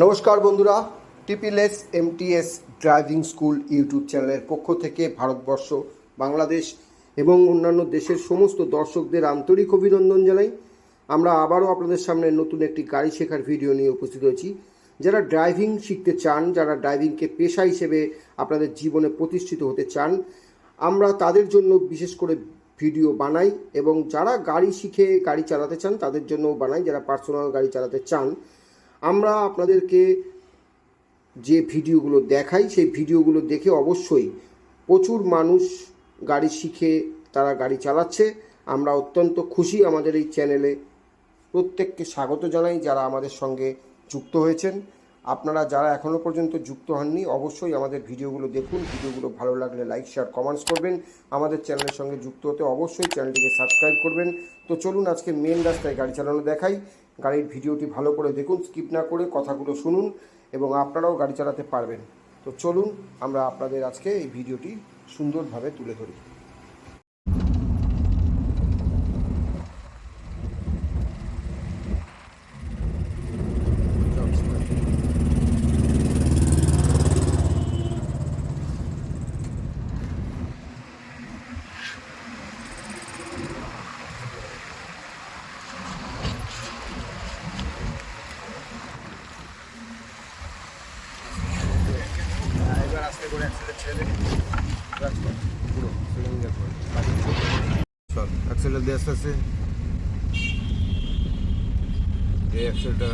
নমস্কার বন্ধুরা, টিপিএলএস MTS driving school YouTube চ্যানেলের পক্ষ থেকে ভারতবর্ষ, বাংলাদেশ এবং অন্যান্য দেশের সমস্ত দর্শকদের আন্তরিক অভিনন্দন জানাই। আমরা আবারও আপনাদের সামনে নতুন একটি গাড়ি শেখার ভিডিও নিয়ে উপস্থিত হয়েছি। যারা ড্রাইভিং শিখতে চান, যারা ড্রাইভিংকে পেশা হিসেবে আপনাদের জীবনে প্রতিষ্ঠিত হতে চান, আমরা তাদের জন্য বিশেষ করে ভিডিও বানাই, এবং যারা গাড়ি শিখে গাড়ি চালাতে চান তাদের জন্যও বানাই, যারা পার্সোনাল গাড়ি চালাতে চান। আমরা আপনাদেরকে যে ভিডিওগুলো দেখাই সেই ভিডিওগুলো দেখে অবশ্যই প্রচুর মানুষ গাড়ি শিখে তারা গাড়ি চালাচ্ছে। আমরা অত্যন্ত খুশি। আমাদের এই চ্যানেলে প্রত্যেককে স্বাগত জানাই যারা আমাদের সঙ্গে যুক্ত হয়েছেন। আপনারা যারা এখনও পর্যন্ত যুক্ত হননি অবশ্যই আমাদের ভিডিওগুলো দেখুন। ভিডিওগুলো ভালো লাগলে লাইক, শেয়ার, কমেন্টস করবেন। আমাদের চ্যানেলের সঙ্গে যুক্ত হতে অবশ্যই চ্যানেলটিকে সাবস্ক্রাইব করবেন। তো চলুন আজকে মেন রাস্তায় গাড়ি চালানো দেখাই। গাড়ির ভিডিওটি ভালো করে দেখুন, স্কিপ না করে কথাগুলো শুনুন এবং আপনারাও গাড়ি চালাতে পারবেন। তো চলুন আমরা আপনাদের আজকে এই ভিডিওটি সুন্দরভাবে তুলে ধরি। আস্তে করে অ্যাক্সেলের ছেড়ে পুরো সেকেন্ড গিয়ার করে চল, অ্যাক্সেলের দিয়ে আস্তে আস্তে এই অ্যাক্সেলটা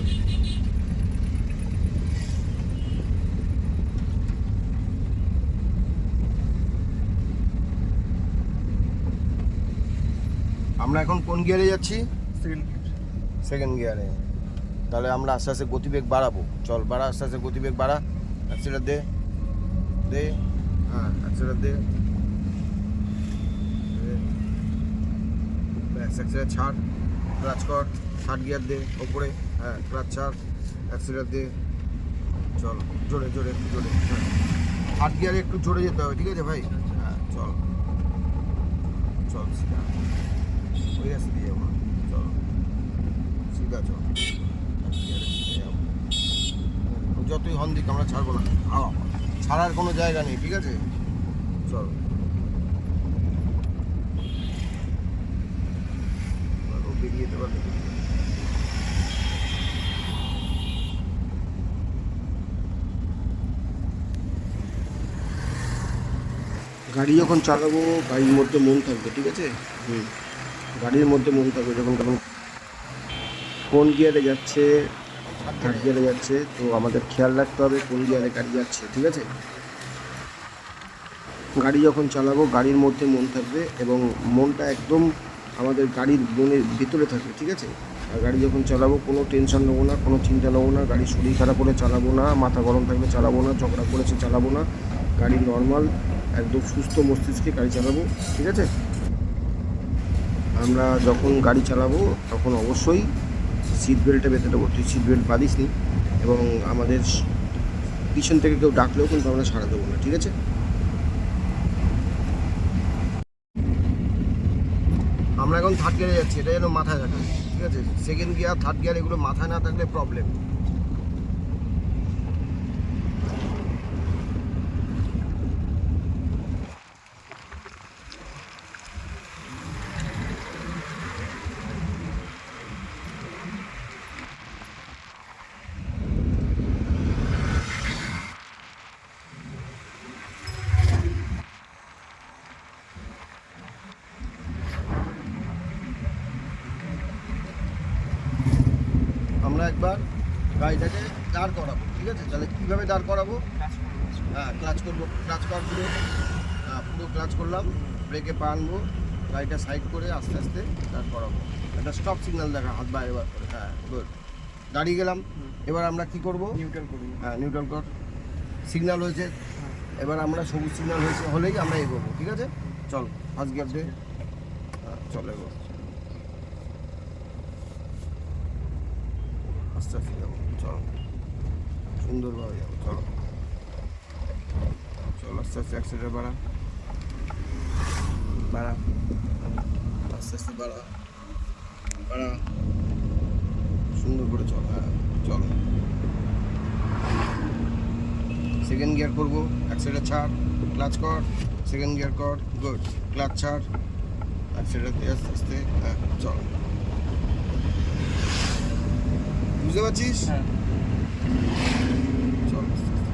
আমরা এখন কোন গিয়ারে যাচ্ছি? সেকেন্ড গিয়ারে। তাহলে আমরা আস্তে আস্তে গতিবেগ বাড়াবো। চল বাড়া, আস্তে আস্তে গতিবেগ বাড়া। অ্যাক্সেলের দে দে, হ্যাঁ অ্যাক্সেলের দে, অ্যাক্সেলের ছাড়, ক্লাচ কর, থার্ড গিয়ার দে ওপরে, হ্যাঁ ক্লাচ ছাড়, অ্যাক্সেলের দে। চল জোরে জোরে, একটু জোরে, হ্যাঁ থার্ড গিয়ারে একটু জোরে যেতে হবে, ঠিক আছে ভাই? হ্যাঁ চল চল সিধা, ওই রাস্তা দিয়ে যাবো, চল সিধা চল, যতই হন দিক আমরা ছাড়বো না, ছাড়ার কোনো জায়গা নেই, ঠিক আছে? চল বেরিয়ে যেতে পারবে। গাড়ি যখন চালাবো গাড়ির মধ্যে মন থাকবে, ঠিক আছে? গাড়ির মধ্যে মন থাকবে যখন তখন কোন গিয়ারে যাচ্ছে, থার্ড গিয়ারে যাচ্ছে, তো আমাদের খেয়াল রাখতে হবে কোন গিয়ারে গাড়ি যাচ্ছে, ঠিক আছে? গাড়ি যখন চালাবো গাড়ির মধ্যে মন থাকবে এবং মনটা একদম আমাদের গাড়ির মনের ভিতরে থাকবে, ঠিক আছে? আর গাড়ি যখন চালাবো কোনো টেনশন নেবো না, কোনো চিন্তা নেবো না, গাড়ি শরীর খারাপ করে চালাবো না, মাথা গরম থাকলে চালাবো না, ঝগড়া করেছে চালাবো না, গাড়ি নর্মাল একদম সুস্থ মস্তিষ্কে গাড়ি চালাবো, ঠিক আছে? আমরা যখন গাড়ি চালাবো তখন অবশ্যই সিট বেল্টে বেঁধে দেবো। তুই সিট বেল্ট বাঁধিস নি, এবং আমাদের পিছন থেকে কেউ ডাকলেও কিন্তু আমরা সাড়া দেবো না, ঠিক আছে? আমরা এখন থার্ড গিয়ারে যাচ্ছি, এটা যেন মাথায় রাখা, ঠিক আছে? সেকেন্ড গিয়ার, থার্ড গিয়ার এগুলো মাথায় না থাকলে প্রবলেম। আমরা একবার গাড়িটাকে দাঁড় করাবো, ঠিক আছে? তাহলে কীভাবে দাঁড় করাবো? হ্যাঁ ক্লাচ করবো, ক্লাচ কর পুরো, হ্যাঁ পুরো ক্লাচ করলাম, ব্রেকে পা আনবো, গাড়িটা সাইড করে আস্তে আস্তে দাঁড় করাবো। একটা স্টপ সিগন্যাল দেখা, হাত বাইরে বার করে, হ্যাঁ গুড, দাঁড়িয়ে গেলাম। এবার আমরা কি করব? নিউট্রাল করব, হ্যাঁ নিউট্রাল কর। সিগন্যাল হয়েছে, এবার আমরা সবুজ সিগন্যাল হলেই আমরা এগোবো, ঠিক আছে? চল ফার্স্ট গিয়ার দে, হ্যাঁ চল এগো, আস্তে আস্তে যাবো, চলো সুন্দরভাবে যাবো, চলো চল আস্তে আস্তে অ্যাক্সিডেন্ট বাড়া বাড়া, আস্তে আস্তে বাড়া বাড়া, সুন্দর করে চল, হ্যাঁ চল গিয়ার করবো, অ্যাক্সিলারেটর ছাড়, ক্লাচ কর, সেকেন্ড গিয়ার কর, গুড, ক্লাচ ছাড়, অ্যাক্সিলারেটর দিয়ে আস্তে আস্তে, হ্যাঁ চল। বুঝতে পারছিস? হ্যাঁ। চল আস্তে আস্তে।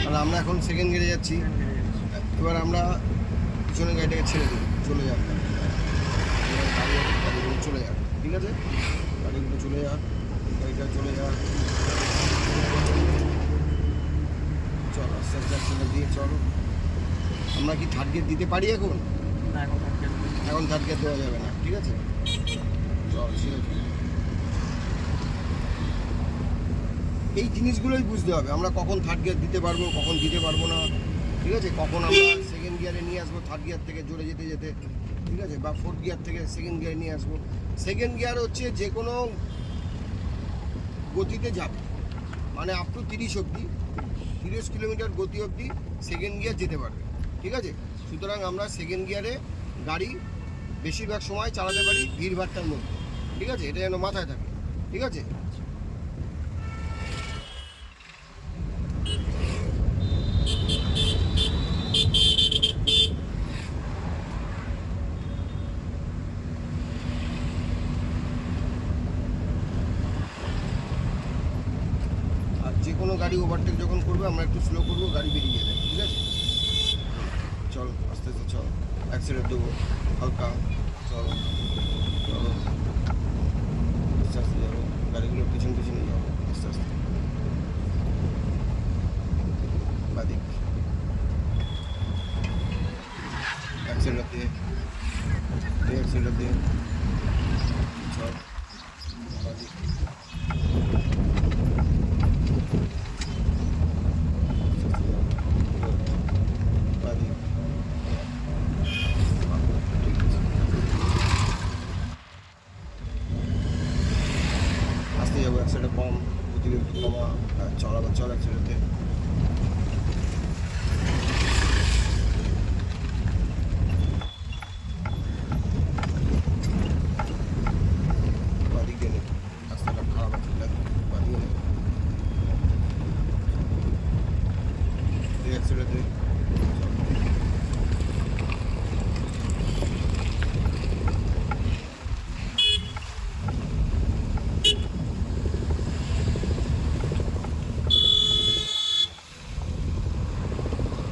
তাহলে আমরা এখন সেকেন্ড গিয়ারে যাচ্ছি। এবার আমরা পিছনের গাড়িটাকে ছেড়ে দেবো, চলে যাবে, গাড়িগুলো চলে যাবে, ঠিক আছে, গাড়িগুলো চলে যাক, গাড়িটা চলে যাক, চল আস্তে আস্তে অ্যাক্সিলারেটর দিয়ে চল। আমরা কি থার্ড গিয়ার দিতে পারি এখন? না, এখন থাকবে না। এখন থার্ড গিয়ার দেওয়া যাবে না, ঠিক আছে, চল ঠিক আছে। এই জিনিসগুলোই বুঝতে হবে, আমরা কখন থার্ড গিয়ার দিতে পারবো, কখন দিতে পারবো না, ঠিক আছে, কখন আমরা সেকেন্ড গিয়ারে নিয়ে আসবো থার্ড গিয়ার থেকে জোরে যেতে যেতে, ঠিক আছে, বা ফোর্থ গিয়ার থেকে সেকেন্ড গিয়ারে নিয়ে আসবো। সেকেন্ড গিয়ার হচ্ছে যে কোনো গতিতে যাবে, মানে আপ টু 30 অবধি, 30 কিলোমিটার গতি অবধি সেকেন্ড গিয়ার যেতে পারবে, ঠিক আছে। সুতরাং আমরা সেকেন্ড গিয়ারে গাড়ি বেশিরভাগ সময় চালাতে পারি ভিড়ভাড়টার মধ্যে, ঠিক আছে, এটা যেন মাথায় থাকে, ঠিক আছে। আর যে কোনো গাড়ি ওভারটেক যখন করবে আমরা একটু স্লো করবো, গাড়ি বেরিয়ে যাবে, ঠিক আছে। চল আস্তে আস্তে চল, অ্যাক্সিলারেটর দেবো হালকা, চলো চলো আস্তে আস্তে যাবো, গাড়িগুলো পিছন পিছনে যাবো আস্তে আস্তে, বাদিক অ্যাক্সিলারেটর দিয়ে, অ্যাক্সিলারেটর দিয়ে চল, বাদিক আসতে যাবো, অ্যাক্সিডেন্ট কম, গতি একটু কমা, চল আবার চল অ্যাক্সিডেন্টে, বাদিক গেলে রাস্তাটা খারাপ আছে, বাদিক গেলে অ্যাক্সিডেন্টে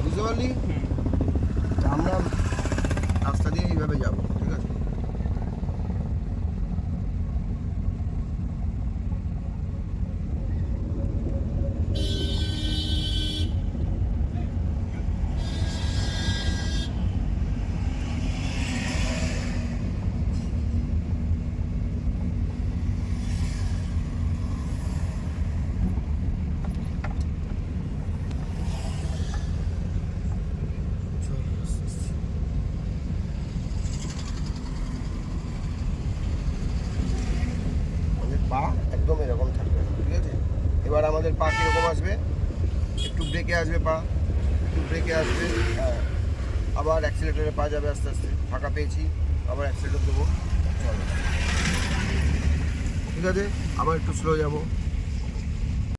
বুঝতে পারলি? আমরা রাস্তা দিয়ে এইভাবে যাবো, ঠিক আছে। পা একদম এরকম থাকবে, ঠিক আছে। এবার আমাদের পা কীরকম আসবে, একটু ব্রেকে আসবে, পা একটু ব্রেকে আসবে, হ্যাঁ, আবার অ্যাক্সিলেটারে পা যাবে আস্তে আস্তে, ফাঁকা পেয়েছি, আবার অ্যাক্সিলেটার দেবো, চলো ঠিক আছে, আবার একটু স্লো যাবো।